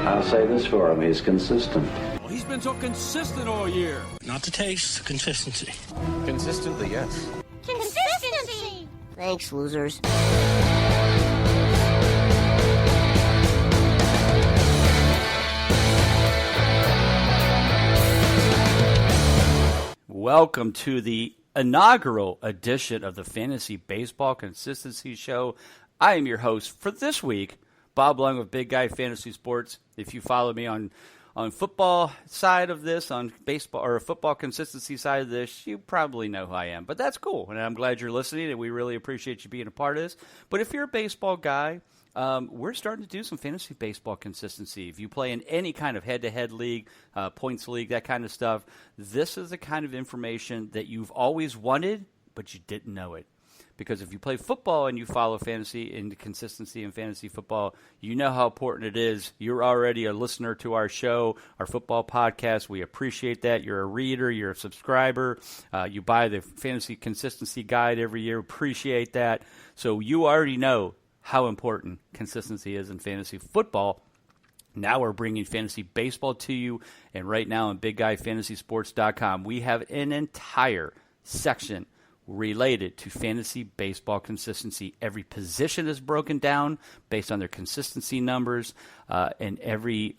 I'll say this for him, he's consistent. Well, he's been so consistent all year. Not the taste, consistency. Consistently, yes. Consistency! Thanks, losers. Welcome to the inaugural edition of the Fantasy Baseball Consistency Show. I am your host for this week, Bob Lung of Big Guy Fantasy Sports. If you follow me on football side of this, on baseball or football consistency side of this, you probably know who I am. But that's cool, and I'm glad you're listening, and we really appreciate you being a part of this. But if you're a baseball guy, we're starting to do some fantasy baseball consistency. If you play in any kind of head-to-head league, points league, that kind of stuff, this is the kind of information that you've always wanted, but you didn't know it. Because if you play football and you follow fantasy and consistency in fantasy football, you know how important it is. You're already a listener to our show, our football podcast. We appreciate that. You're a reader. You're a subscriber. You buy the fantasy consistency guide every year. Appreciate that. So you already know how important consistency is in fantasy football. Now we're bringing fantasy baseball to you, and right now on BigGuyFantasySports.com, we have an entire section related to fantasy baseball consistency. Every position is broken down based on their consistency numbers, and every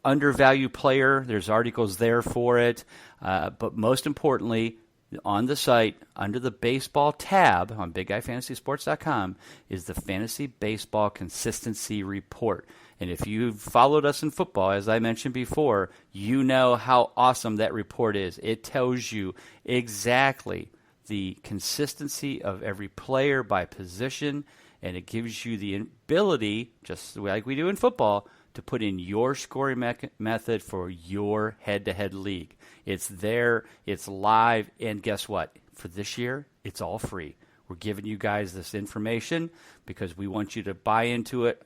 undervalued player, there's articles there for it. But most importantly, on the site, under the baseball tab on BigGuyFantasySports.com, is the Fantasy Baseball Consistency Report. And if you've followed us in football, as I mentioned before, you know how awesome that report is. It tells you exactly the consistency of every player by position, and it gives you the ability, just like we do in football, to put in your scoring method for your head-to-head league. It's there, it's live, and guess what? For this year, it's all free. We're giving you guys this information because we want you to buy into it,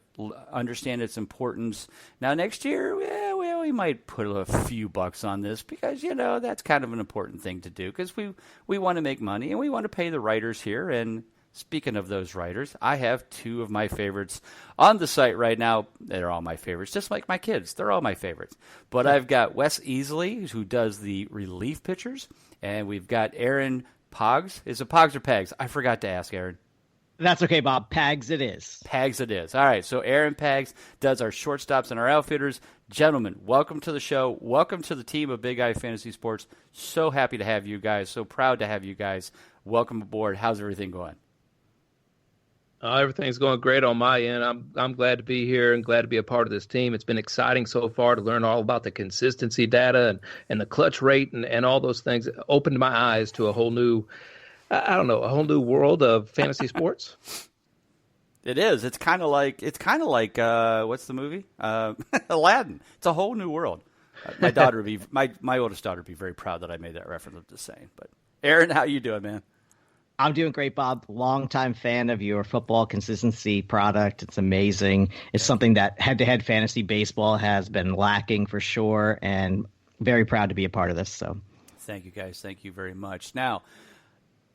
understand its importance. Now, next year, we might put a few bucks on this because, you know, that's kind of an important thing to do because we want to make money and we want to pay the writers here. And speaking of those writers, I have two of my favorites on the site right now. They're all my favorites, just like my kids. They're all my favorites. But I've got Wes Easley, who does the relief pitchers, and we've got Aaron Pogs. Is it Pogs or Pags? I forgot to ask, Aaron. That's okay, Bob. Pags it is. Pags it is. All right, so Aaron Pags does our shortstops and our outfitters. Gentlemen, welcome to the show. Welcome to the team of Big Guy Fantasy Sports. So happy to have you guys. So proud to have you guys. Welcome aboard. How's everything going? Everything's going great on my end. I'm glad to be here and glad to be a part of this team. It's been exciting so far to learn all about the consistency data and the clutch rate and all those things. It opened my eyes to a whole new, a whole new world of fantasy sports. It is. It's kind of like what's the movie? Aladdin. It's a whole new world. My daughter would be my oldest daughter would be very proud that I made that reference. I'm just saying. But Aaron, how you doing, man? I'm doing great, Bob. Longtime fan of your football consistency product. It's amazing. It's something that head-to-head fantasy baseball has been lacking for sure, and very proud to be a part of this. So, thank you, guys. Thank you very much. Now,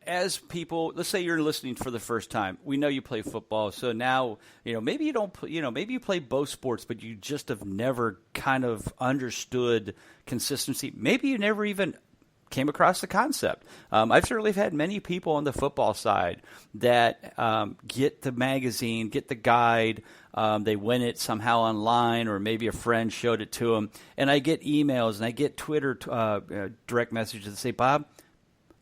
as people, let's say you're listening for the first time. We know you play football, so now maybe you don't. Maybe you play both sports, but you just have never kind of understood consistency. Maybe you never even came across the concept. I've certainly had many people on the football side that get the magazine, get the guide, they win it somehow online, or maybe a friend showed it to them, and I get emails and I get Twitter direct messages that say, Bob,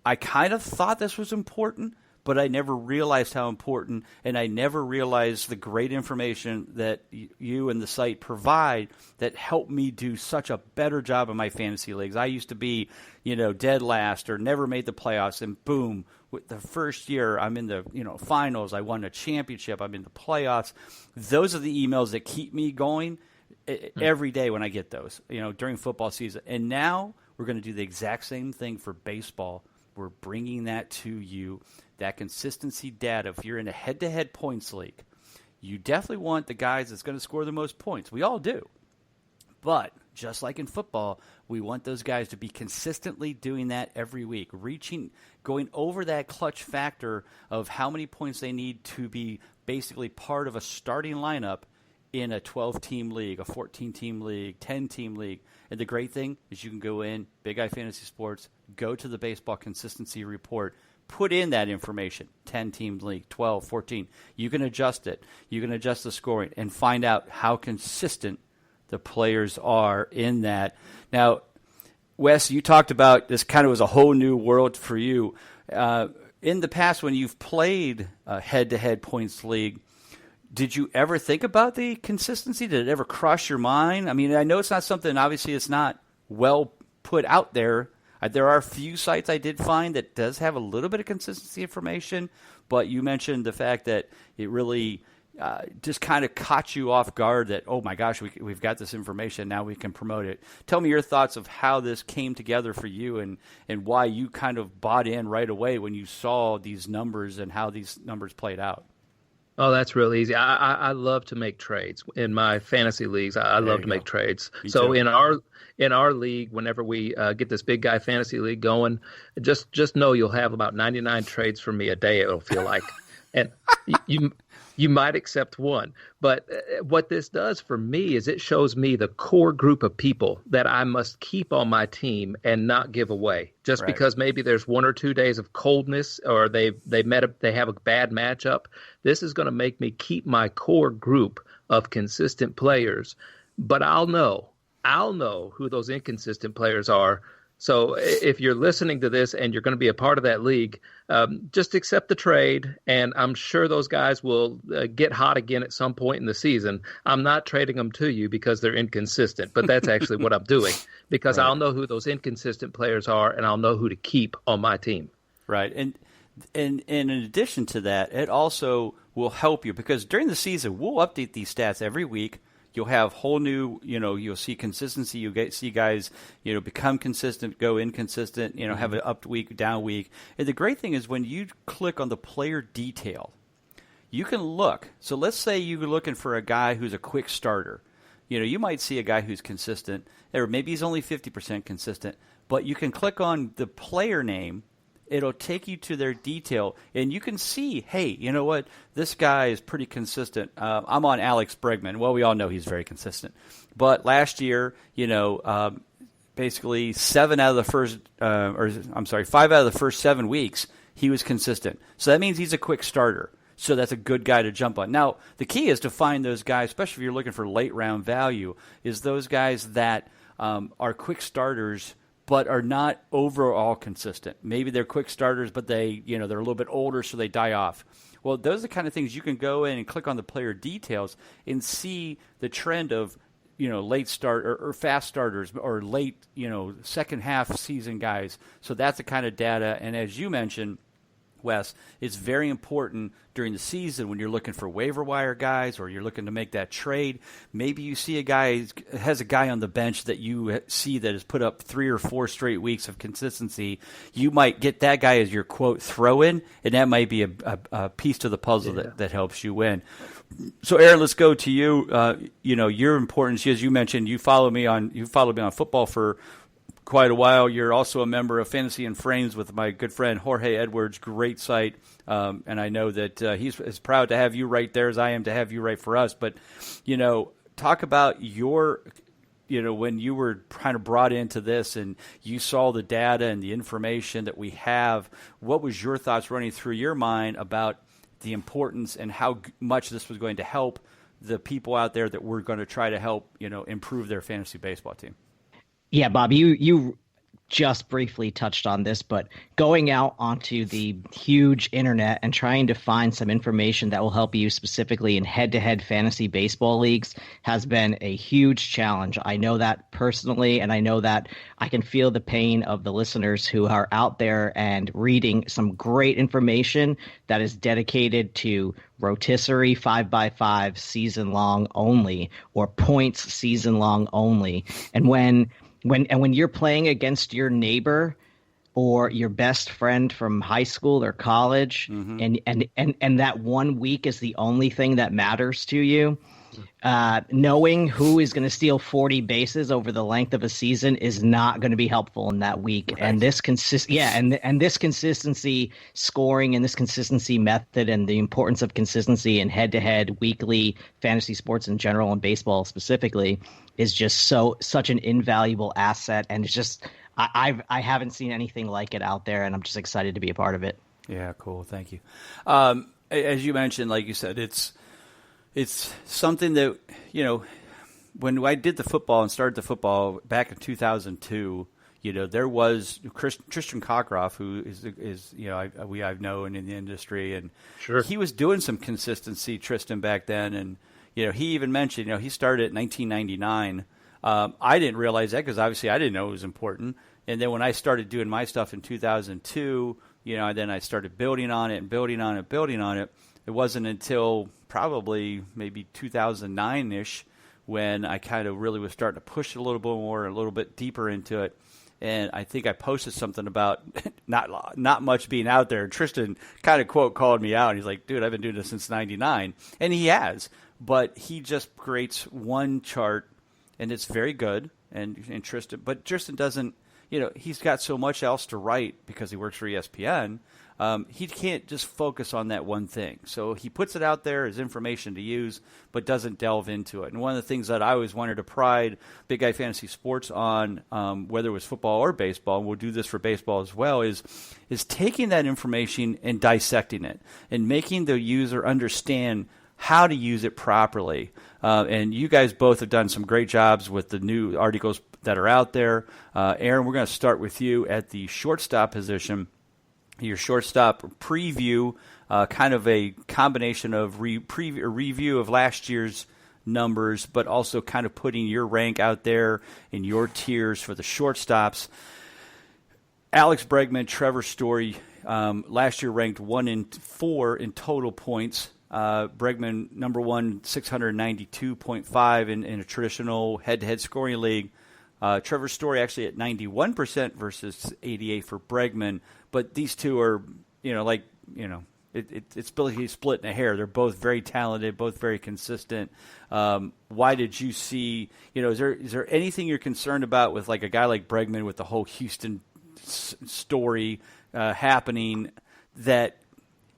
I kind of thought this was important, but I never realized how important, and I never realized the great information that you and the site provide that helped me do such a better job in my fantasy leagues. I used to be, dead last or never made the playoffs, and boom, with the first year I'm in the finals. I won a championship. I'm in the playoffs. Those are the emails that keep me going every day when I get those, during football season. And now we're going to do the exact same thing for baseball. We're bringing that to you. That consistency data. If you're in a head-to-head points league, you definitely want the guys that's going to score the most points. We all do. But just like in football, we want those guys to be consistently doing that every week, going over that clutch factor of how many points they need to be basically part of a starting lineup in a 12-team league, a 14-team league, 10-team league. And the great thing is you can go in, Big Guy Fantasy Sports, go to the Baseball Consistency Report, put in that information, 10-team league, 12, 14. You can adjust it. You can adjust the scoring and find out how consistent the players are in that. Now, Wes, you talked about this kind of was a whole new world for you. In the past, when you've played a head-to-head points league, did you ever think about the consistency? Did it ever cross your mind? I mean, I know it's not something, obviously it's not well put out there. There are a few sites I did find that does have a little bit of consistency information, but you mentioned the fact that it really just kind of caught you off guard that, oh my gosh, we've got this information, now we can promote it. Tell me your thoughts of how this came together for you and why you kind of bought in right away when you saw these numbers and how these numbers played out. Oh, that's real easy. I love to make trades in my fantasy leagues. I love to make trades. So in our league, whenever we get this Big Guy Fantasy League going, just know you'll have about 99 trades from me a day. It'll feel like, and you might accept one. But what this does for me is it shows me the core group of people that I must keep on my team and not give away. Just because maybe there's 1 or 2 days of coldness or they have a bad matchup, this is going to make me keep my core group of consistent players. But I'll know who those inconsistent players are. So if you're listening to this and you're going to be a part of that league, just accept the trade, and I'm sure those guys will get hot again at some point in the season. I'm not trading them to you because they're inconsistent, but that's actually what I'm doing because I'll know who those inconsistent players are, and I'll know who to keep on my team. Right, and in addition to that, it also will help you because during the season, we'll update these stats every week. You'll have whole new, you'll see consistency. You'll see guys, become consistent, go inconsistent, have an up week, down week. And the great thing is when you click on the player detail, you can look. So let's say you're looking for a guy who's a quick starter. You might see a guy who's consistent, or maybe he's only 50% consistent, but you can click on the player name. It'll take you to their detail, and you can see, hey, you know what? This guy is pretty consistent. I'm on Alex Bregman. Well, we all know he's very consistent. But last year, basically 5 out of the first 7 weeks, he was consistent. So that means he's a quick starter. So that's a good guy to jump on. Now, the key is to find those guys, especially if you're looking for late round value, is those guys that are quick starters but are not overall consistent. Maybe they're quick starters, but they're a little bit older, so they die off. Well, those are the kind of things you can go in and click on the player details and see the trend of, late start or fast starters or late, second half season guys. So that's the kind of data. And as you mentioned, Wes, it's very important during the season when you're looking for waiver wire guys or you're looking to make that trade. Maybe you see has a guy on the bench that you see that has put up 3 or 4 straight weeks of consistency. You might get that guy as your, quote, throw-in, and that might be a piece to the puzzle that helps you win. So, Aaron, let's go to you. Your importance, as you mentioned, you followed me on football for quite a while. You're also a member of Fantasy and Frames with my good friend Jorge Edwards. Great site, and I know that he's as proud to have you right there as I am to have you right for us. But talk about your, when you were kind of brought into this and you saw the data and the information that we have. What was your thoughts running through your mind about the importance and how much this was going to help the people out there that we're going to try to help improve their fantasy baseball team? Yeah, Bob, you just briefly touched on this, but going out onto the huge internet and trying to find some information that will help you specifically in head-to-head fantasy baseball leagues has been a huge challenge. I know that personally, and I know that I can feel the pain of the listeners who are out there and reading some great information that is dedicated to rotisserie 5x5 season long only or points season long only. And when you're playing against your neighbor or your best friend from high school or college, and that 1 week is the only thing that matters to you, knowing who is going to steal 40 bases over the length of a season is not going to be helpful in that week. Right. And this this consistency scoring and this consistency method and the importance of consistency in head-to-head weekly fantasy sports in general and baseball specifically is just such an invaluable asset. And it's just I haven't seen anything like it out there, and I'm just excited to be a part of it. Yeah, cool. Thank you. As you mentioned, like you said, it's something that, when I did the football and started the football back in 2002, there was Tristan Cockcroft, who is I've known in the industry, and sure, he was doing some consistency, Tristan, back then, and he even mentioned he started at 1999. I didn't realize that because obviously I didn't know it was important, and then when I started doing my stuff in 2002, then I started building on it and building on it, building on it. It wasn't until probably maybe 2009-ish when I kind of really was starting to push it a little bit more, a little bit deeper into it. And I think I posted something about not much being out there. And Tristan kind of called me out. And he's like, dude, I've been doing this since 99. And he has. But he just creates one chart, and it's very good. And Tristan doesn't, he's got so much else to write because he works for ESPN. He can't just focus on that one thing. So he puts it out there as information to use, but doesn't delve into it. And one of the things that I always wanted to pride Big Guy Fantasy Sports on, whether it was football or baseball, and we'll do this for baseball as well, is taking that information and dissecting it and making the user understand how to use it properly. And you guys both have done some great jobs with the new articles that are out there. Aaron, we're going to start with you at the shortstop position. Your shortstop preview, kind of a combination of review of last year's numbers, but also kind of putting your rank out there in your tiers for the shortstops. Alex Bregman, Trevor Story, last year ranked 1 and 4 in total points. Bregman, number 1, 692.5 in a traditional head-to-head scoring league. Trevor Story actually at 91% versus 88 for Bregman. But these two are, it's basically split in a hair. They're both very talented, both very consistent. Why did you see, is there anything you're concerned about with like a guy like Bregman with the whole Houston story happening that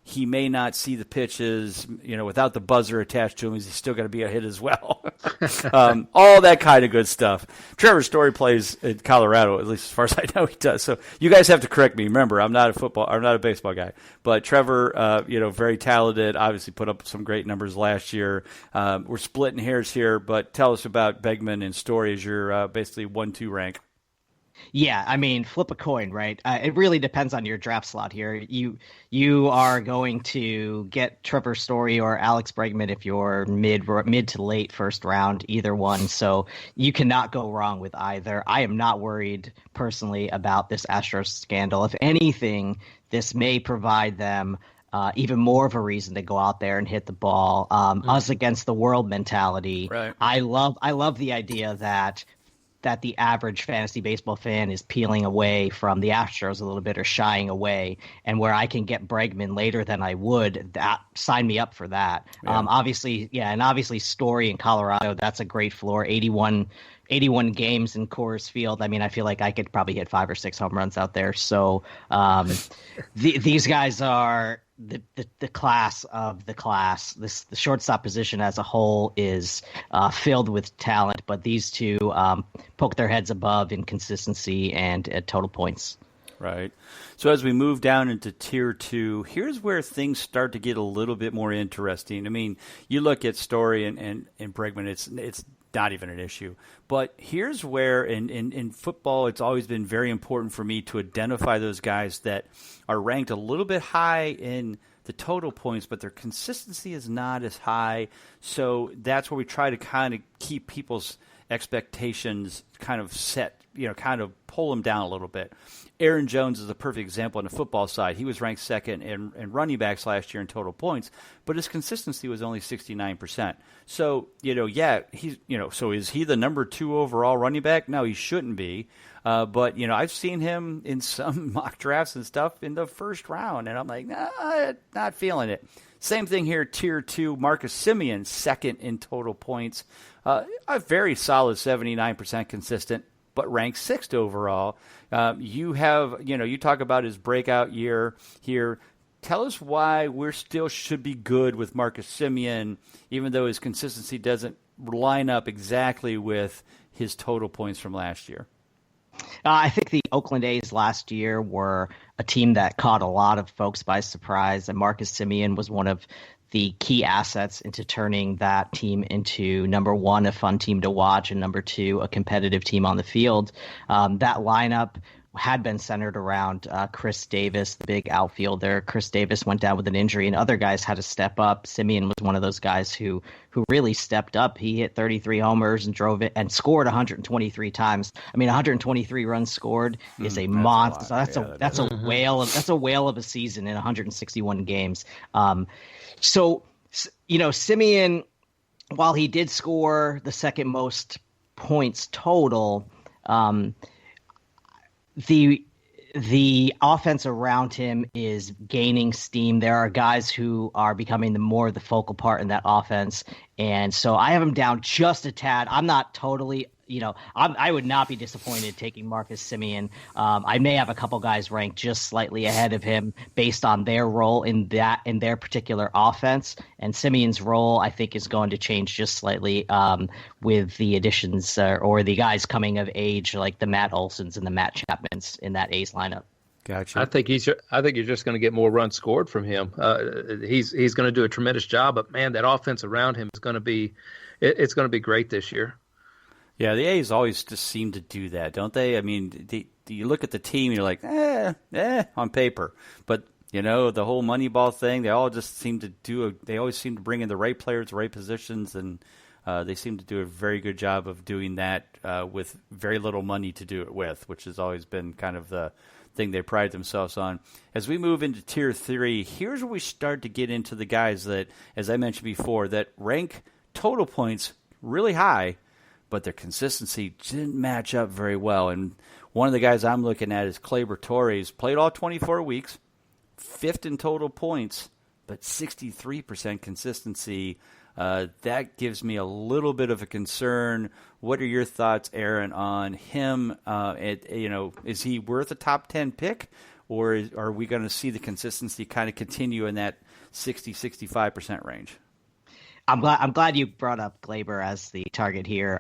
he may not see the pitches, without the buzzer attached to him, he's still going to be a hit as well. All that kind of good stuff. Trevor Story plays in Colorado, at least as far as I know he does. So you guys have to correct me. Remember, I'm not a baseball guy. But Trevor, very talented, obviously put up some great numbers last year. We're splitting hairs here, but tell us about Bregman and Story as your basically 1-2 rank. Yeah, I mean, flip a coin, right? It really depends on your draft slot here. You are going to get Trevor Story or Alex Bregman if you're mid to late first round, either one. So you cannot go wrong with either. I am not worried personally about this Astros scandal. If anything, this may provide them even more of a reason to go out there and hit the ball. Us against the world mentality. Right. I love the idea that the average fantasy baseball fan is peeling away from the Astros a little bit or shying away, and where I can get Bregman later than I would, that sign me up for that. Yeah. Obviously Story in Colorado, that's a great floor. 81 games in Coors Field. I mean, I feel like I could probably hit 5 or 6 home runs out there. So these guys are the class of the class. The shortstop position as a whole is filled with talent, but these two poke their heads above in consistency and at total points. Right. So as we move down into tier 2, here's where things start to get a little bit more interesting. I mean, you look at Story and Bregman, it's not even an issue. But here's where in football, it's always been very important for me to identify those guys that are ranked a little bit high in the total points, but their consistency is not as high. So that's where we try to kind of keep people's expectations kind of set, kind of pull them down a little bit. Aaron Jones is a perfect example on the football side. He was ranked second in running backs last year in total points, but his consistency was only 69%. So, so is he the number 2 overall running back? No, he shouldn't be. But, I've seen him in some mock drafts and stuff in the first round, and I'm like, nah, not feeling it. Same thing here, Tier 2, Marcus Semien, second in total points. A very solid 79% consistent, but ranked 6th overall. You talk about his breakout year here. Tell us why we're still should be good with Marcus Semien, even though his consistency doesn't line up exactly with his total points from last year. I think the Oakland A's last year were a team that caught a lot of folks by surprise, and Marcus Semien was one of the key assets into turning that team into, number one, a fun team to watch, and number two, a competitive team on the field. That lineup had been centered around Chris Davis, the big outfielder. Chris Davis went down with an injury, and other guys had to step up. Semien was one of those guys who really stepped up. He hit 33 homers and drove it and scored 123 times. I mean, 123 runs scored is a monster. That's a whale of a season in 161 games. Semien, while he did score the second most points total, the offense around him is gaining steam. There are guys who are becoming the focal part in that offense. And so I have him down just a tad. I'm not totally, I would not be disappointed taking Marcus Semien. I may have a couple guys ranked just slightly ahead of him based on their role in their particular offense. And Semien's role, I think, is going to change just slightly with the additions or the guys coming of age, like the Matt Olsons and the Matt Chapmans in that A's lineup. Gotcha. I think you're just going to get more runs scored from him. He's going to do a tremendous job, but man, that offense around him is going to be great this year. Yeah, the A's always just seem to do that, don't they? I mean, you look at the team, you're like, on paper, but the whole Moneyball thing, they all just seem to they always seem to bring in the right players, the right positions, and they seem to do a very good job of doing that with very little money to do it with, which has always been kind of the thing they pride themselves on. As we move into Tier 3, here's where we start to get into the guys that, as I mentioned before, that rank total points really high, but their consistency didn't match up very well. And one of the guys I'm looking at is Gleyber Torres. Played all 24 weeks, 5th in total points, but 63% consistency. That gives me a little bit of a concern. What are your thoughts, Aaron, on him? Is he worth a top 10 pick, or are we going to see the consistency kind of continue in that 60-65% range? I'm glad you brought up Gleyber as the target here.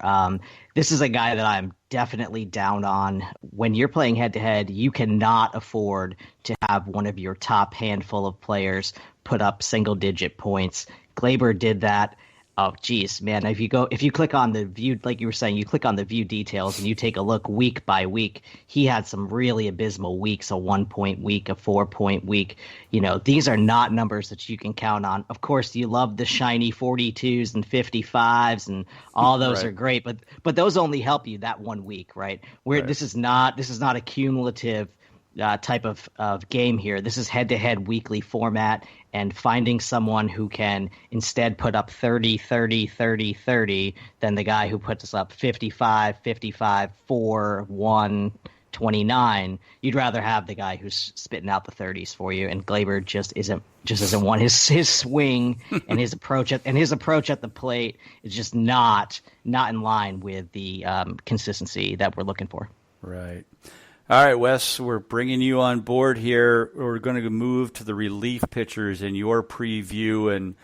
This is a guy that I'm definitely down on. When you're playing head-to-head, you cannot afford to have one of your top handful of players put up single-digit points. Gleyber did that. Oh, geez, man. If you click on the view, like you were saying, you click on the view details and you take a look week by week, he had some really abysmal weeks, a 1-point week, a 4-point week. These are not numbers that you can count on. Of course, you love the shiny 42s and 55s and all those are great, but those only help you that 1 week, right? This is not a cumulative type of game here. This is head-to-head weekly format, and finding someone who can instead put up 30, 30, 30, 30 than the guy who puts up 55, 55, 4, 1, 29. You'd rather have the guy who's spitting out the 30s for you, and Gleyber just isn't one. His swing and his approach at the plate is just not in line with the consistency that we're looking for. Right. All right, Wes, we're bringing you on board here. We're going to move to the relief pitchers in your preview, and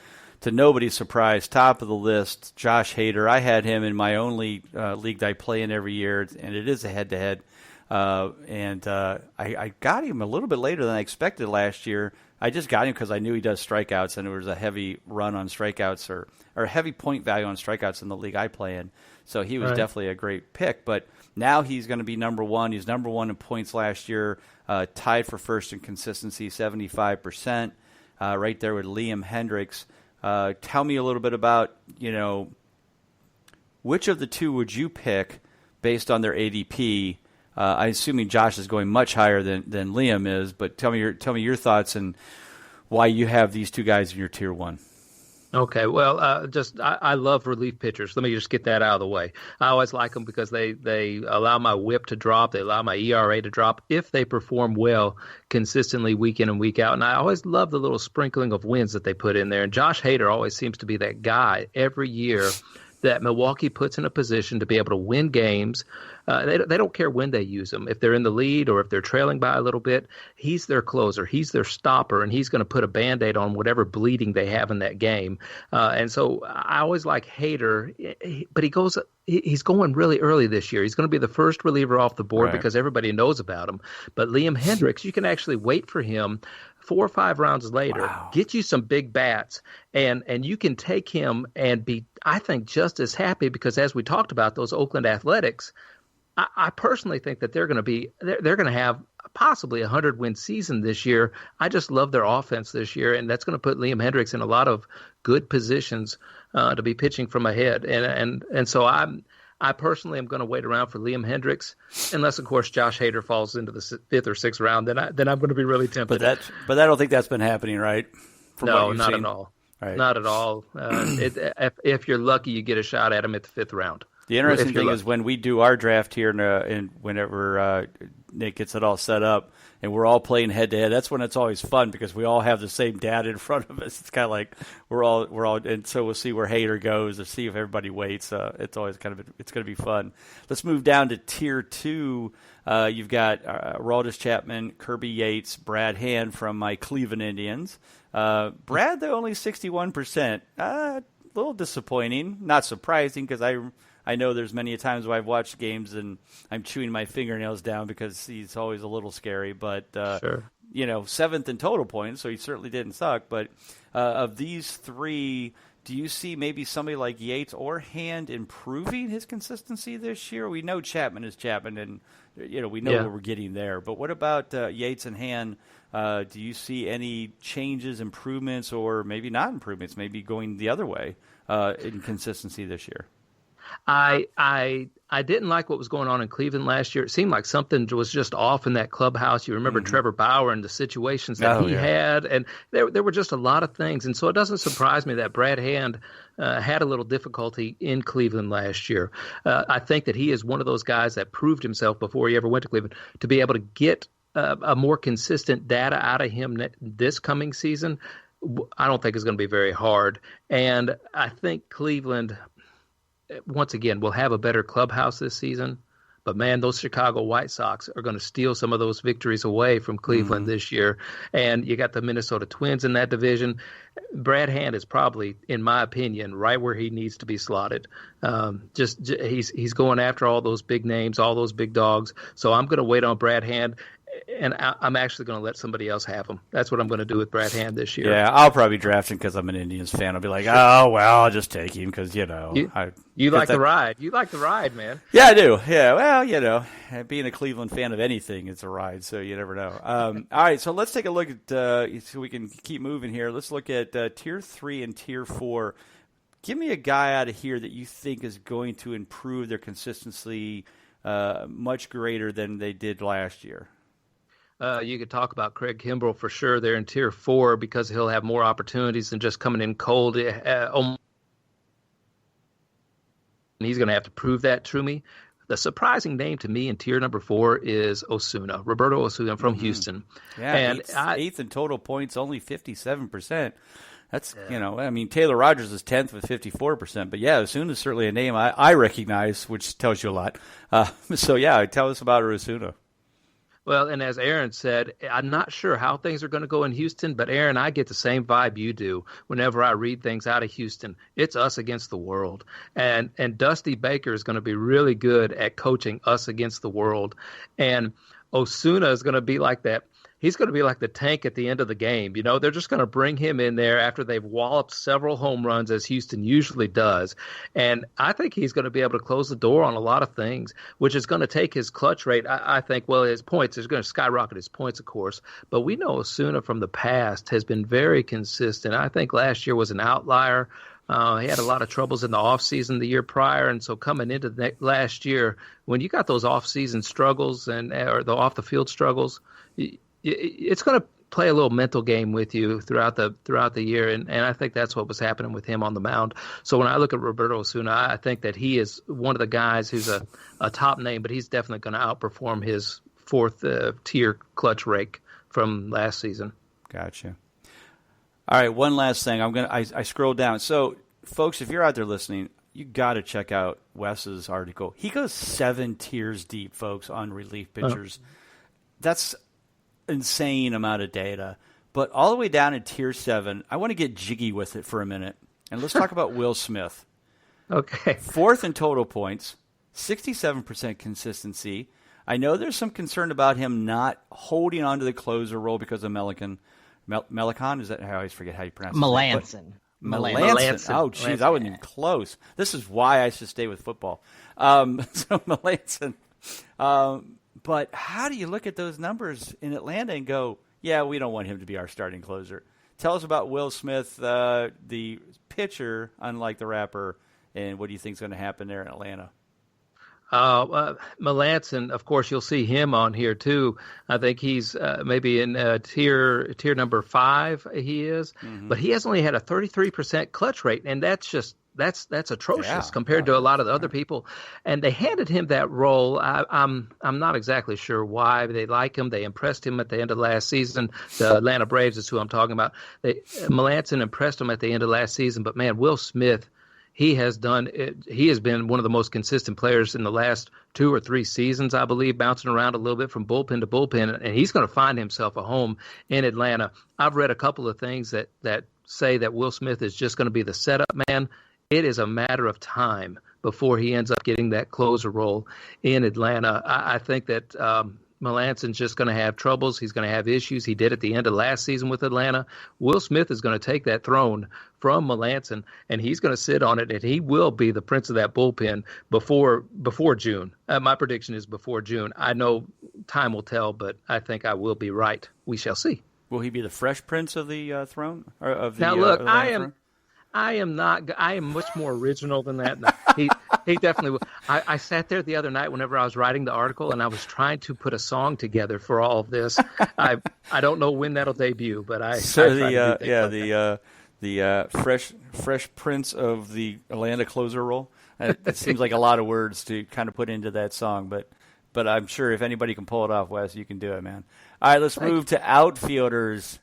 to nobody's surprise, top of the list, Josh Hader. I had him in my only league that I play in every year, and it is a head-to-head. I got him a little bit later than I expected last year. I just got him because I knew he does strikeouts, and there was a heavy run on strikeouts or a heavy point value on strikeouts in the league I play in. So he was definitely a great pick, but now he's going to be number one. He's number one in points last year, tied for first in consistency, 75%, right there with Liam Hendricks. Tell me a little bit about, which of the two would you pick based on their ADP? I'm assuming Josh is going much higher than Liam is, but tell me your thoughts and why you have these two guys in your tier one. Okay, well, I love relief pitchers. Let me just get that out of the way. I always like them because they allow my WHIP to drop, they allow my ERA to drop if they perform well consistently week in and week out. And I always love the little sprinkling of wins that they put in there. And Josh Hader always seems to be that guy every year that Milwaukee puts in a position to be able to win games. They don't care when they use him. If they're in the lead or if they're trailing by a little bit, he's their closer. He's their stopper, and he's going to put a Band-Aid on whatever bleeding they have in that game. And so I always like Hader, but he's going really early this year. He's going to be the first reliever off the board because everybody knows about him. But Liam Hendriks, you can actually wait for him 4 or 5 rounds later, get you some big bats, and you can take him and be, I think, just as happy because as we talked about, those Oakland Athletics, I personally think that they're going to have possibly a 100-win season this year. I just love their offense this year, and that's going to put Liam Hendriks in a lot of good positions to be pitching from ahead. And so I personally am going to wait around for Liam Hendriks, unless of course Josh Hader falls into the 5th or 6th round. Then I'm going to be really tempted. But I don't think that's been happening, right? No, not at all. Right. Not at all. If you're lucky, you get a shot at him at the 5th round. The interesting thing is when we do our draft here, and whenever Nick gets it all set up, and we're all playing head to head, that's when it's always fun because we all have the same data in front of us. It's kind of like we're all, and so we'll see where Hader goes, or see if everybody waits. It's always it's going to be fun. Let's move down to Tier 2. You've got Aroldis Chapman, Kirby Yates, Brad Hand from my Cleveland Indians. Brad, though, only 61%. A little disappointing. Not surprising because I know there's many times where I've watched games and I'm chewing my fingernails down because he's always a little scary. But, sure. 7th in total points, so he certainly didn't suck. But of these three, do you see maybe somebody like Yates or Hand improving his consistency this year? We know Chapman is Chapman, and we know what we're getting there. But what about Yates and Hand? Do you see any changes, improvements, or maybe not improvements, maybe going the other way in consistency this year? I didn't like what was going on in Cleveland last year. It seemed like something was just off in that clubhouse. You remember Trevor Bauer and the situations that he had, and there were just a lot of things. And so it doesn't surprise me that Brad Hand had a little difficulty in Cleveland last year. I think that he is one of those guys that proved himself before he ever went to Cleveland to be able to get a more consistent data out of him this coming season. I don't think is going to be very hard. And I think Cleveland, once again, will have a better clubhouse this season. But, man, those Chicago White Sox are going to steal some of those victories away from Cleveland this year. And you got the Minnesota Twins in that division. Brad Hand is probably, in my opinion, right where he needs to be slotted. He's going after all those big names, all those big dogs. So I'm going to wait on Brad Hand. And I'm actually going to let somebody else have him. That's what I'm going to do with Brad Hand this year. Yeah, I'll probably draft him because I'm an Indians fan. I'll be like, oh, well, I'll just take him because, you like the ride. You like the ride, man. Yeah, I do. Yeah, well, being a Cleveland fan of anything, it's a ride, so you never know. All right, so let's take a look at, so we can keep moving here. Let's look at Tier 3 and Tier 4. Give me a guy out of here that you think is going to improve their consistency much greater than they did last year. You could talk about Craig Kimbrell for sure there in Tier 4 because he'll have more opportunities than just coming in cold. And he's going to have to prove that to me. The surprising name to me in Tier number 4 is Osuna, Roberto Osuna from Houston. Yeah, and eighth in total points, only 57%. That's, Taylor Rogers is 10th with 54%. But, yeah, Osuna is certainly a name I recognize, which tells you a lot. Tell us about Osuna. Well, and as Aaron said, I'm not sure how things are going to go in Houston, but Aaron, I get the same vibe you do whenever I read things out of Houston. It's us against the world. And Dusty Baker is going to be really good at coaching us against the world. And Osuna is going to be like that. He's going to be like the tank at the end of the game. They're just going to bring him in there after they've walloped several home runs, as Houston usually does. And I think he's going to be able to close the door on a lot of things, which is going to take his clutch rate. I think, his points is going to skyrocket his points, of course. But we know Osuna from the past has been very consistent. I think last year was an outlier. He had a lot of troubles in the offseason the year prior, and so coming into last year, when you got those off-season struggles or the off-the-field struggles, it's going to play a little mental game with you throughout the year, and I think that's what was happening with him on the mound. So when I look at Roberto Osuna, I think that he is one of the guys who's a top name, but he's definitely going to outperform his fourth tier clutch rake from last season. Gotcha. All right, one last thing. I scrolled down. So, folks, if you're out there listening, you got to check out Wes's article. He goes 7 tiers deep, folks, on relief pitchers. That's insane amount of data. But all the way down in tier 7, I want to get jiggy with it for a minute. And let's talk about Will Smith. Okay. 4th in total points, 67% consistency. I know there's some concern about him not holding on to the closer role because of Melican. Melicon? Is that how I always forget how you pronounce it? Melanson. Melanson. Oh, jeez, I wasn't even close. This is why I should stay with football. So Melanson. But how do you look at those numbers in Atlanta and go, yeah, we don't want him to be our starting closer? Tell us about Will Smith, the pitcher, unlike the rapper, and what do you think is going to happen there in Atlanta? Melanson, of course, you'll see him on here too. I think he's maybe in tier number 5. He is, but he has only had a 33% clutch rate, and that's atrocious compared to a lot of the other people. And they handed him that role. I'm not exactly sure why they like him. They impressed him at the end of last season. The Atlanta Braves is who I'm talking about. Melanson impressed him at the end of last season, but man, Will Smith. He has been one of the most consistent players in the last 2 or 3 seasons, I believe, bouncing around a little bit from bullpen to bullpen, and he's going to find himself a home in Atlanta. I've read a couple of things that say that Will Smith is just going to be the setup man. It is a matter of time before he ends up getting that closer role in Atlanta. I think that Melanson's just going to have troubles. He's going to have issues. He did at the end of last season with Atlanta. Will Smith is going to take that throne from Melanson, and he's going to sit on it, and he will be the prince of that bullpen before June. My prediction is before June. I know time will tell, but I think I will be right. We shall see. Will he be the fresh prince of the throne? Or of the, now, look, Atlanta throne? I am much more original than that. No, he definitely will. I sat there the other night whenever I was writing the article, and I was trying to put a song together for all of this. I don't know when that'll debut, but the fresh prince of the Atlanta closer role. It seems like a lot of words to kind of put into that song, but I'm sure if anybody can pull it off, Wes, you can do it, man. All right, let's move to outfielders.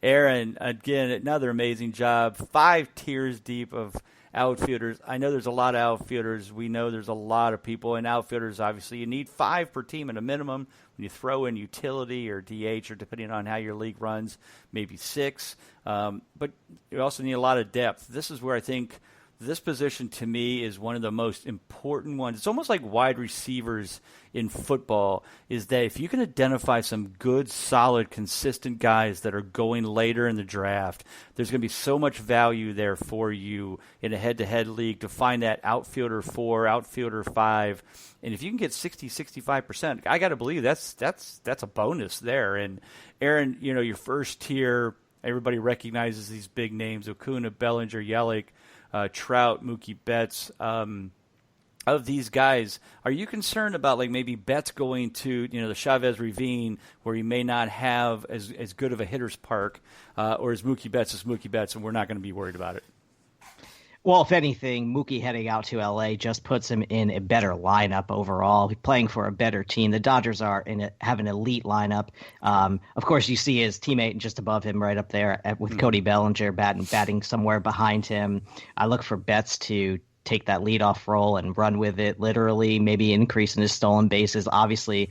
Aaron, again, another amazing job. 5 tiers deep of outfielders. I know there's a lot of outfielders. We know there's a lot of people. And outfielders, obviously, you need 5 per team at a minimum. When you throw in utility or DH, or depending on how your league runs, maybe 6. But you also need a lot of depth. This is where I think this position, to me, is one of the most important ones. It's almost like wide receivers in football, is that if you can identify some good, solid, consistent guys that are going later in the draft, there's going to be so much value there for you in a head-to-head league to find that outfielder 4, outfielder 5. And if you can get 60, 65%, I got to believe that's a bonus there. And, Aaron, your first tier, everybody recognizes these big names: Acuna, Bellinger, Yelich, Trout, Mookie Betts. Of these guys, are you concerned about maybe Betts going to the Chavez Ravine, where he may not have as good of a hitter's park, or is Mookie Betts, and we're not going to be worried about it? Well, if anything, Mookie heading out to L.A. just puts him in a better lineup overall, playing for a better team. The Dodgers have an elite lineup. Of course, you see his teammate just above him right up there with Cody Bellinger batting somewhere behind him. I look for Betts to take that leadoff role and run with it, literally, maybe increasing his stolen bases. Obviously,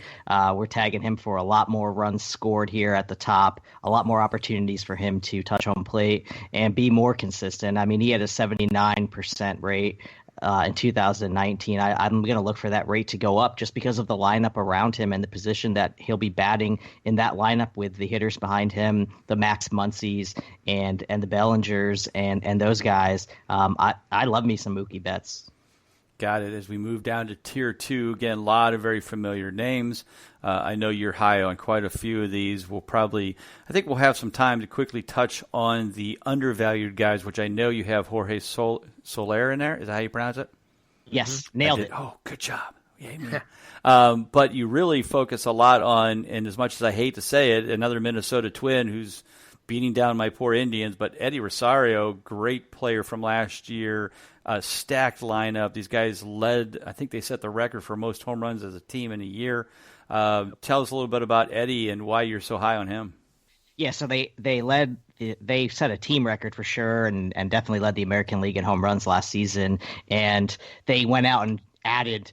we're tagging him for a lot more runs scored here at the top, a lot more opportunities for him to touch home plate and be more consistent. I mean, he had a 79% rate in 2019. I'm going to look for that rate to go up just because of the lineup around him and the position that he'll be batting in that lineup with the hitters behind him, the Max Muncies and the Bellingers and those guys. I love me some Mookie Betts. Got it. As we move down to tier 2, again, a lot of very familiar names. I know you're high on quite a few of these. I think we'll have some time to quickly touch on the undervalued guys, which I know you have Jorge Soler in there. Is that how you pronounce it? Yes, nailed it. Oh, good job. But you really focus a lot on, and as much as I hate to say it, another Minnesota Twin who's beating down my poor Indians, but Eddie Rosario, great player from last year, stacked lineup. These guys led, I think they set the record for most home runs as a team in a year. Tell us a little bit about Eddie and why you're so high on him. Yeah, so they set a team record for sure, and definitely led the American League in home runs last season. And they went out and added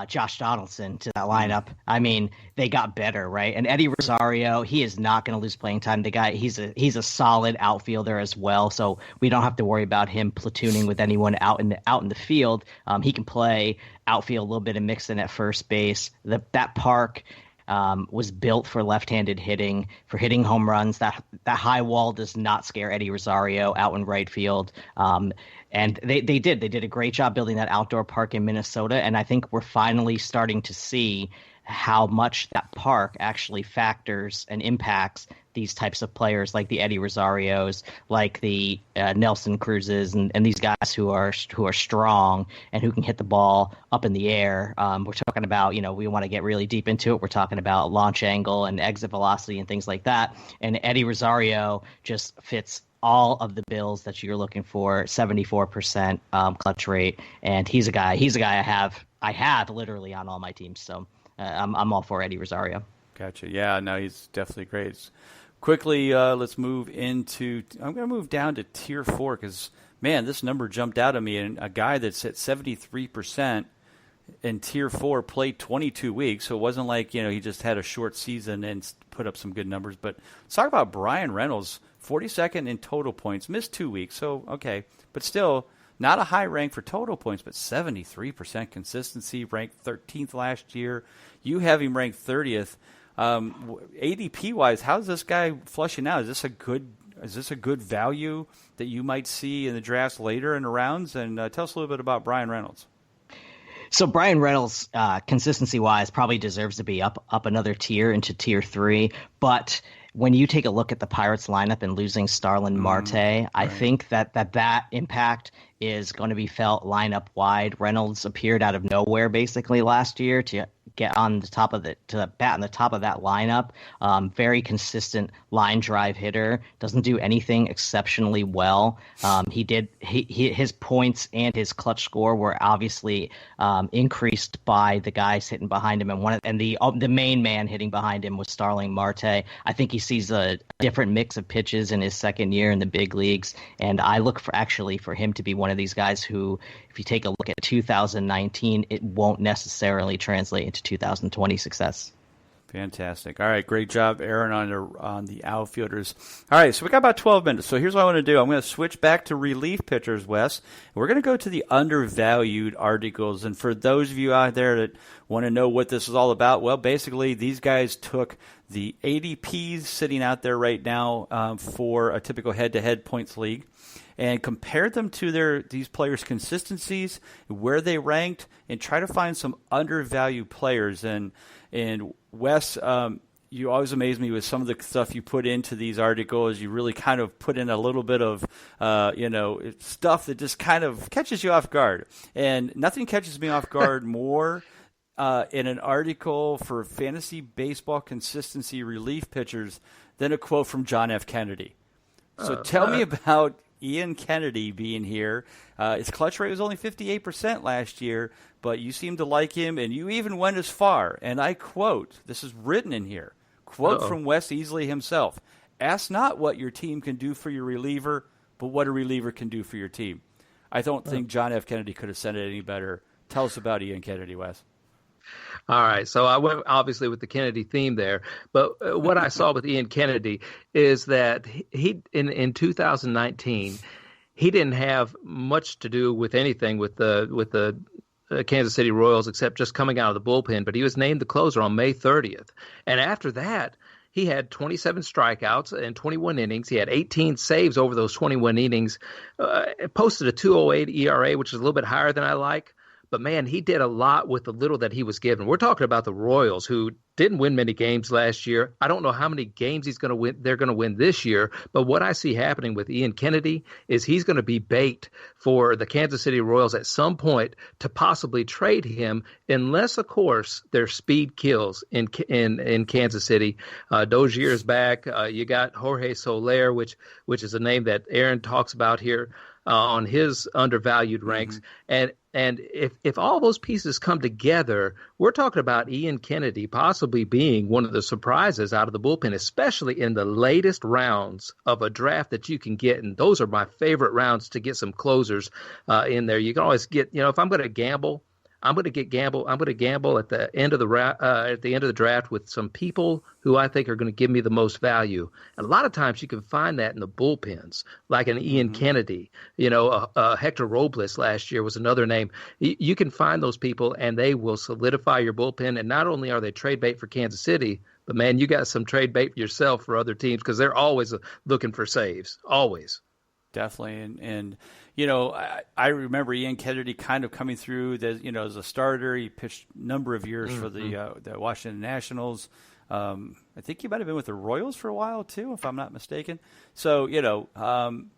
Josh Donaldson to that lineup. I mean, they got better, right? And Eddie Rosario, he is not going to lose playing time. The guy, he's a solid outfielder as well, so we don't have to worry about him platooning with anyone out in the field. He can play outfield, a little bit of mixing at first base. That park was built for left-handed hitting, for hitting home runs. That high wall does not scare Eddie Rosario out in right field. And they did a great job building that outdoor park in Minnesota. And I think we're finally starting to see how much that park actually factors and impacts these types of players, like the Eddie Rosarios, like the Nelson Cruzes, and these guys who are strong and who can hit the ball up in the air. We're talking about, we want to get really deep into it. We're talking about launch angle and exit velocity and things like that. And Eddie Rosario just fits all of the bills that you're looking for. 74% clutch rate, and he's a guy I have literally on all my teams. So I'm all for Eddie Rosario. Gotcha. Yeah, no, he's definitely great. Quickly, let's move into. I'm going to move down to Tier 4 because, man, this number jumped out at me. And a guy that's at 73% in Tier 4 played 22 weeks, so it wasn't like he just had a short season and put up some good numbers. But let's talk about Brian Reynolds, 42nd in total points, missed 2 weeks, so okay, but still not a high rank for total points, but 73% consistency, ranked 13th last year. You have him ranked 30th. ADP-wise, how's this guy flushing out? Is this a good value that you might see in the drafts later in the rounds? And tell us a little bit about Brian Reynolds. So Brian Reynolds, consistency-wise, probably deserves to be up another tier into Tier 3, but when you take a look at the Pirates lineup and losing Starlin Marte, I think that impact is going to be felt lineup wide. Reynolds appeared out of nowhere basically last year to get on the top of bat on the top of that lineup. Very consistent line drive hitter. Doesn't do anything exceptionally well. His points and his clutch score were obviously increased by the guys hitting behind him, and the main man hitting behind him was Starling Marte. I think he sees a different mix of pitches in his second year in the big leagues, and I look for him to be one of these guys who, if you take a look at 2019, it won't necessarily translate into 2020 success. Fantastic. All right, great job, Aaron, on the outfielders. All right, so we got about 12 minutes. So here's what I want to do. I'm going to switch back to relief pitchers, Wes. We're going to go to the undervalued articles. And for those of you out there that want to know what this is all about, well, basically these guys took the ADPs sitting out there right now for a typical head-to-head points league and compared them to these players' consistencies, where they ranked, and try to find some undervalued players. And Wes, you always amaze me with some of the stuff you put into these articles. You really kind of put in a little bit of, stuff that just kind of catches you off guard. And nothing catches me off guard more in an article for fantasy baseball consistency relief pitchers than a quote from John F. Kennedy. So tell me about Ian Kennedy being here. His clutch rate was only 58% last year, but you seem to like him, and you even went as far, and I quote, this is written in here, quote from Wes Easley himself, "Ask not what your team can do for your reliever, but what a reliever can do for your team." I don't think John F. Kennedy could have said it any better. Tell us about Ian Kennedy, Wes. All right, so I went obviously with the Kennedy theme there, but what I saw with Ian Kennedy is that he in 2019 he didn't have much to do with anything with the Kansas City Royals except just coming out of the bullpen, but he was named the closer on May 30th, and after that he had 27 strikeouts and 21 innings. He had 18 saves over those 21 innings, posted a 2.08 ERA, which is a little bit higher than I like. but man, he did a lot with the little that he was given. We're talking about the Royals, who didn't win many games last year. I don't know how many games he's going to win. They're going to win this year. But what I see happening with Ian Kennedy is he's going to be bait for the Kansas City Royals at some point to possibly trade him, unless, of course, their speed kills in Kansas City. Dozier's back. You got Jorge Soler, which is a name that Aaron talks about here on his undervalued ranks. And if all those pieces come together, we're talking about Ian Kennedy possibly being one of the surprises out of the bullpen, especially in the latest rounds of a draft that you can get. And those are my favorite rounds to get some closers in there. You can always get, if I'm going to gamble, I'm going to gamble at the end of the draft with some people who I think are going to give me the most value. And a lot of times you can find that in the bullpens, like an Ian Kennedy. Hector Robles last year was another name. You can find those people, and they will solidify your bullpen. And not only are they trade bait for Kansas City, but man, you got some trade bait for yourself for other teams, because they're always looking for saves, always. Definitely, and I remember Ian Kennedy kind of coming through as a starter. He pitched a number of years for the Washington Nationals. I think he might have been with the Royals for a while too, if I'm not mistaken. So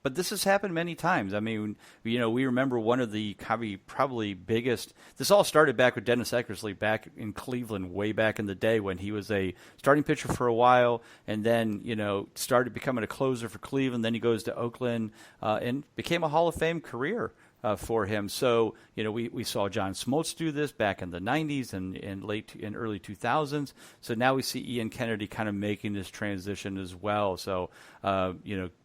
but this has happened many times. I mean, we remember one of the probably biggest. This all started back with Dennis Eckersley back in Cleveland, way back in the day when he was a starting pitcher for a while, and then started becoming a closer for Cleveland. Then he goes to Oakland and became a Hall of Fame career for him. So, we saw John Smoltz do this back in the 90s and early 2000s. So now we see Ian Kennedy kind of making this transition as well. So,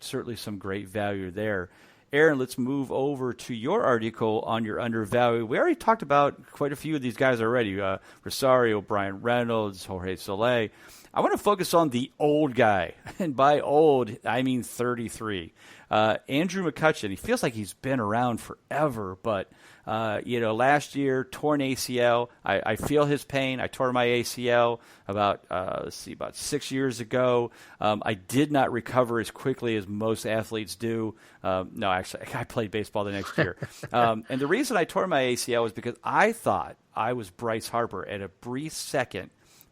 certainly some great value there. Aaron, let's move over to your article on your undervalue. We already talked about quite a few of these guys already. Rosario, Brian Reynolds, Jorge Soler. I want to focus on the old guy. And by old, I mean 33. Andrew McCutchen. He feels like he's been around forever, but last year, torn ACL. I feel his pain. I tore my ACL about 6 years ago. I did not recover as quickly as most athletes do. No, actually, I played baseball the next year. And the reason I tore my ACL was because I thought I was Bryce Harper at a brief second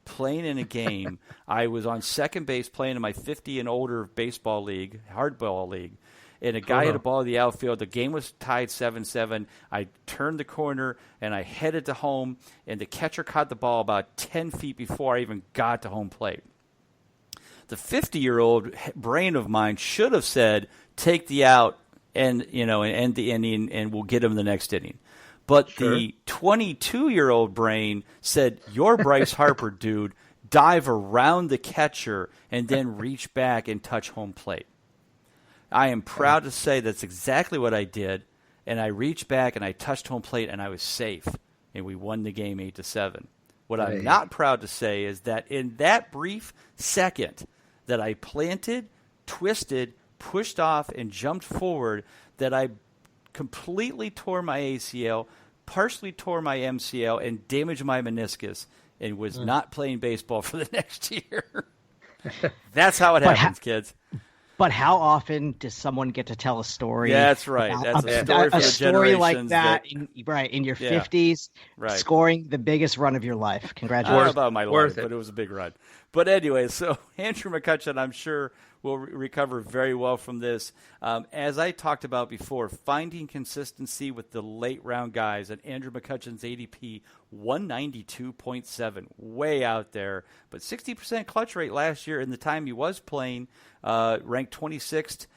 playing in a game. I was on second base playing in my 50 and older baseball league, hardball league. And a guy hit a ball in the outfield. The game was tied 7-7. I turned the corner, and I headed to home, and the catcher caught the ball about 10 feet before I even got to home plate. The 50-year-old brain of mine should have said, take the out and end the inning, and we'll get him the next inning. But the 22-year-old brain said, you're Bryce Harper, dude. Dive around the catcher and then reach back and touch home plate. I am proud to say that's exactly what I did, and I reached back and I touched home plate and I was safe, and we won the game 8-7. What I'm not proud to say is that in that brief second that I planted, twisted, pushed off, and jumped forward, that I completely tore my ACL, partially tore my MCL, and damaged my meniscus, and was not playing baseball for the next year. That's how it happens, kids. But how often does someone get to tell a story? Yeah, that's right. That's a story for a the story like generations that, in your 50s, scoring the biggest run of your life. Congratulations. I don't know about my life, but it was a big run. But anyway, so Andrew McCutchen, I'm sure, will recover very well from this. As I talked about before, finding consistency with the late round guys, and Andrew McCutchen's ADP 192.7, way out there. But 60% clutch rate last year in the time he was playing, ranked 26th.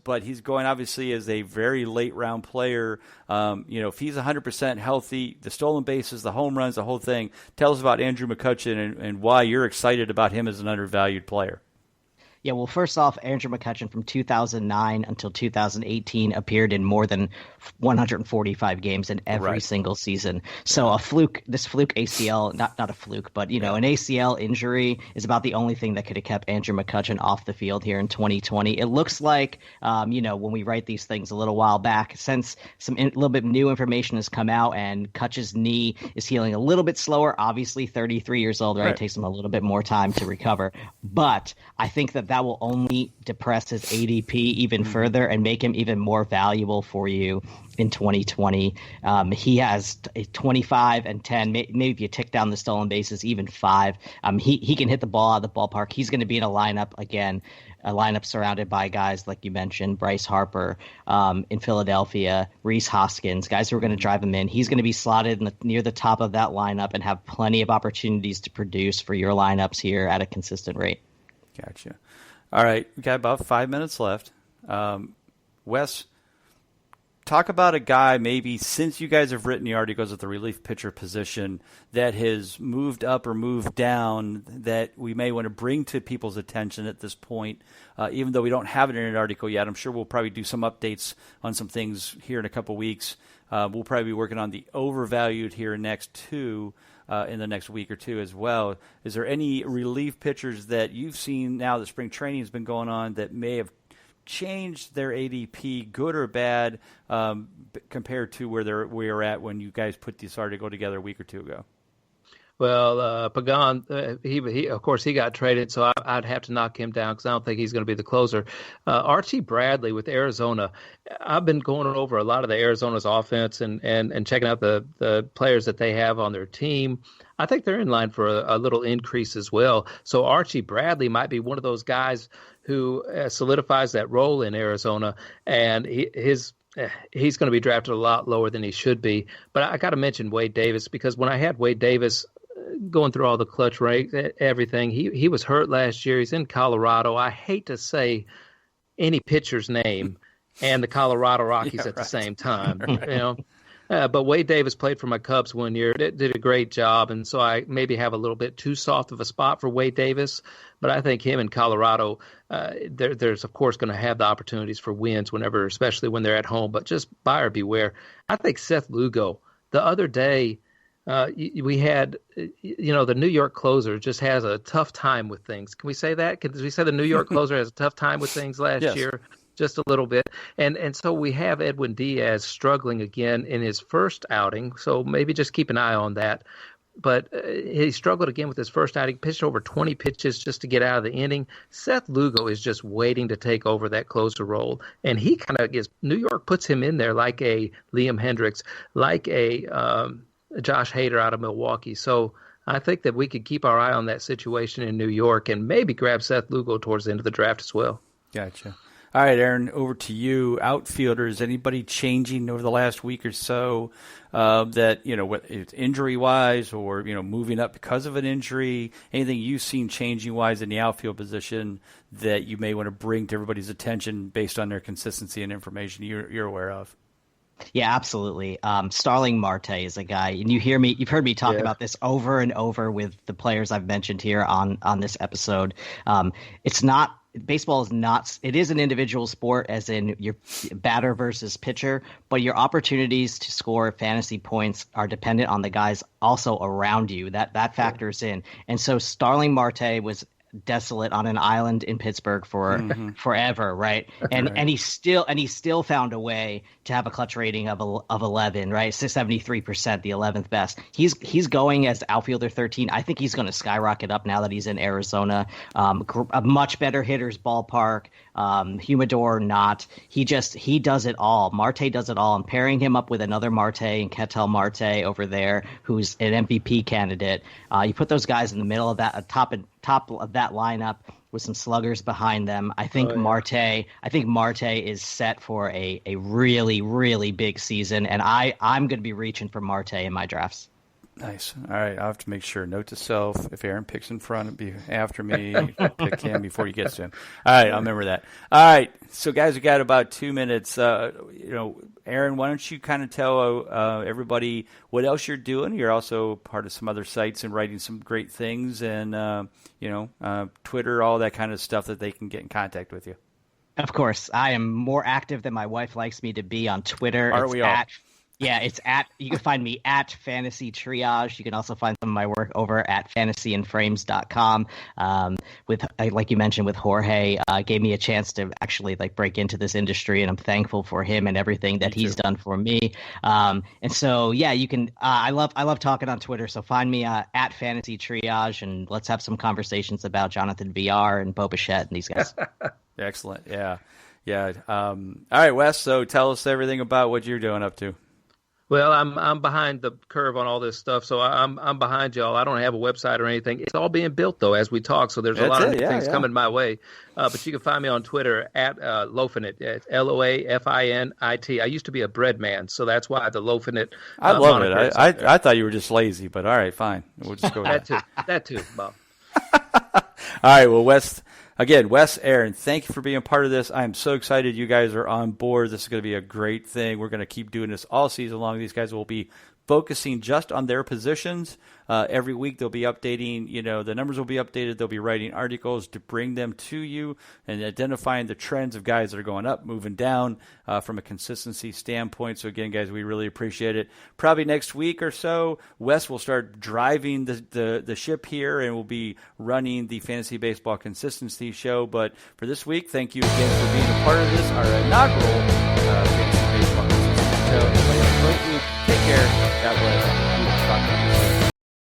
But he's going obviously as a very late round player. If he's 100% healthy, the stolen bases, the home runs, the whole thing. Tell us about Andrew McCutchen and why you're excited about him as an undervalued player. Yeah, well, first off, Andrew McCutchen from 2009 until 2018 appeared in more than 145 games in every single season. So this fluke ACL, not a fluke, but, an ACL injury is about the only thing that could have kept Andrew McCutchen off the field here in 2020. It looks like, when we write these things a little while back, since a little bit new information has come out and Kutch's knee is healing a little bit slower, obviously 33 years old, right? It takes him a little bit more time to recover. But I think that that will only depress his ADP even further and make him even more valuable for you in 2020. He has 25 and 10. Maybe if you tick down the stolen bases, even 5. He can hit the ball out of the ballpark. He's going to be in a lineup again. A lineup surrounded by guys like you mentioned, Bryce Harper in Philadelphia, Rhys Hoskins, guys who are going to drive him in. He's going to be slotted near the top of that lineup and have plenty of opportunities to produce for your lineups here at a consistent rate. Gotcha. All right, we got about 5 minutes left. Wes, talk about a guy maybe since you guys have written the articles at the relief pitcher position that has moved up or moved down that we may want to bring to people's attention at this point, even though we don't have it in an article yet. I'm sure we'll probably do some updates on some things here in a couple weeks. We'll probably be working on the overvalued here in the next week or two as well. Is there any relief pitchers that you've seen now that spring training has been going on that may have changed their ADP, good or bad, compared to where we were at when you guys put this article together a week or two ago? Well, Pagan, he of course he got traded, so I'd have to knock him down because I don't think he's going to be the closer. Archie Bradley with Arizona, I've been going over a lot of the Arizona's offense and checking out the players that they have on their team. I think they're in line for a little increase as well. So Archie Bradley might be one of those guys who solidifies that role in Arizona, and he's going to be drafted a lot lower than he should be. But I got to mention Wade Davis because when I had Wade Davis going through all the clutch rate, everything, he was hurt last year. He's in Colorado. I hate to say any pitcher's name and the Colorado Rockies at the same time, But Wade Davis played for my Cubs one year, did a great job, and so I maybe have a little bit too soft of a spot for Wade Davis. But I think him in Colorado, there's of course going to have the opportunities for wins whenever, especially when they're at home. But just buyer beware. I think Seth Lugo. The other day, we had, the New York closer just has a tough time with things. Can we say that? Can we say the New York closer has a tough time with things last year? Just a little bit. And so we have Edwin Diaz struggling again in his first outing, so maybe just keep an eye on that. But he struggled again with his first outing, pitched over 20 pitches just to get out of the inning. Seth Lugo is just waiting to take over that closer role. And he kind of gets – New York puts him in there like a Liam Hendricks, like a Josh Hader out of Milwaukee. So I think that we could keep our eye on that situation in New York and maybe grab Seth Lugo towards the end of the draft as well. Gotcha. All right, Aaron, over to you. Outfielders, anybody changing over the last week or so that, injury-wise or, moving up because of an injury? Anything you've seen changing-wise in the outfield position that you may want to bring to everybody's attention based on their consistency and information you're aware of? Yeah, absolutely. Starling Marte is a guy, and you've heard me talk about this over and over with the players I've mentioned here on this episode. Baseball is not – it is an individual sport, as in your batter versus pitcher, but your opportunities to score fantasy points are dependent on the guys also around you. That factors in. And so Starling Marte was desolate on an island in Pittsburgh for forever, right? And he still found a way to have a clutch rating of 11, right? 73%, the 11th best. He's going as outfielder 13. I think he's going to skyrocket up now that he's in Arizona. A much better hitter's ballpark, humidor not. He does it all. Marte does it all. And pairing him up with another Marte and Ketel Marte over there, who's an MVP candidate, you put those guys in the middle of that, top of that lineup with some sluggers behind them. I think Marte is set for a really, really big season, and I'm going to be reaching for Marte in my drafts. Nice. All right, I'll have to make sure. Note to self: if Aaron picks in front, be after me. Pick him before he gets to him. All right, I'll remember that. All right, so guys, we got about 2 minutes. Aaron, why don't you kind of tell everybody what else you're doing? You're also part of some other sites and writing some great things, and Twitter, all that kind of stuff that they can get in contact with you. Of course, I am more active than my wife likes me to be on Twitter. Aren't we all? Yeah, you can find me at Fantasy Triage. You can also find some of my work over at fantasyandframes.com. Like you mentioned with Jorge, gave me a chance to actually like break into this industry, and I'm thankful for him and everything that he's done for me. And so, yeah, you can, I love talking on Twitter. So find me at Fantasy Triage, and let's have some conversations about Jonathan VR and Bo Bichette and these guys. Excellent. Yeah. Yeah. All right, Wes. So tell us everything about what you're doing up to. Well, I'm behind the curve on all this stuff, so I'm behind y'all. I don't have a website or anything. It's all being built though as we talk, so there's a lot of new things coming my way. But you can find me on Twitter at Loafinit. It's LOAFINIT. I used to be a bread man, so that's why the Loafinit. I love it. I thought you were just lazy, but all right, fine. We'll just go with that too, Bob. All right, well, Wes, Aaron, thank you for being part of this. I am so excited you guys are on board. This is going to be a great thing. We're going to keep doing this all season long. These guys will be focusing just on their positions. Every week they'll be updating, the numbers will be updated. They'll be writing articles to bring them to you and identifying the trends of guys that are going up, moving down from a consistency standpoint. So again, guys, we really appreciate it. Probably next week or so, Wes will start driving the ship here and we'll be running the Fantasy Baseball Consistency Show. But for this week, thank you again for being a part of this, our inaugural Fantasy Baseball Consistency Show. Everybody have a great week. Take care. God bless.